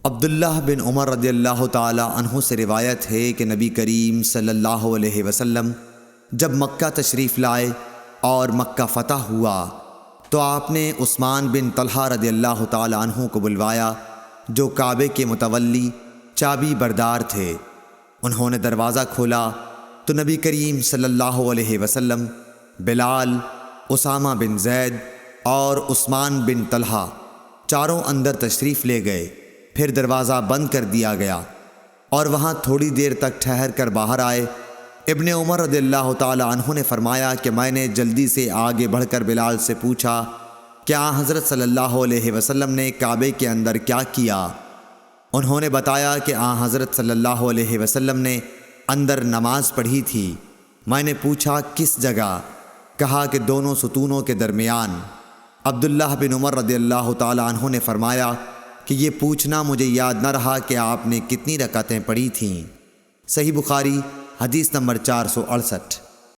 عبداللہ بن عمر رضی اللہ تعالی عنہ سے روایت ہے کہ نبی کریم صلی اللہ علیہ وسلم جب مکہ تشریف لائے اور مکہ فتح ہوا تو آپ نے عثمان بن طلحہ رضی اللہ تعالی عنہ کو بلوایا جو کعبے کے متولی چابی بردار تھے۔ انہوں نے دروازہ کھولا تو نبی کریم صلی اللہ علیہ وسلم بلال، اسامہ بن زید اور عثمان بن طلحہ چاروں اندر تشریف لے گئے۔ پھر دروازہ بند کر دیا گیا اور وہاں تھوڑی دیر تک ٹھہر کر باہر آئے۔ ابن عمر رضی اللہ تعالی عنہ نے فرمایا کہ میں نے جلدی سے آگے بڑھ کر بلال سے پوچھا کہ حضرت صلی اللہ علیہ وسلم نے کعبے کے اندر کیا کیا؟ انہوں نے بتایا کہ حضرت صلی اللہ علیہ وسلم نے اندر نماز پڑھی تھی۔ میں نے پوچھا کس جگہ؟ کہا کہ دونوں ستونوں کے درمیان۔ عبداللہ بن عمر رضی اللہ تعالی عنہ نے فرمایا کہ یہ پوچھنا مجھے یاد نہ رہا کہ آپ نے کتنی رکعتیں پڑھی تھیں۔ صحیح بخاری حدیث نمبر 468۔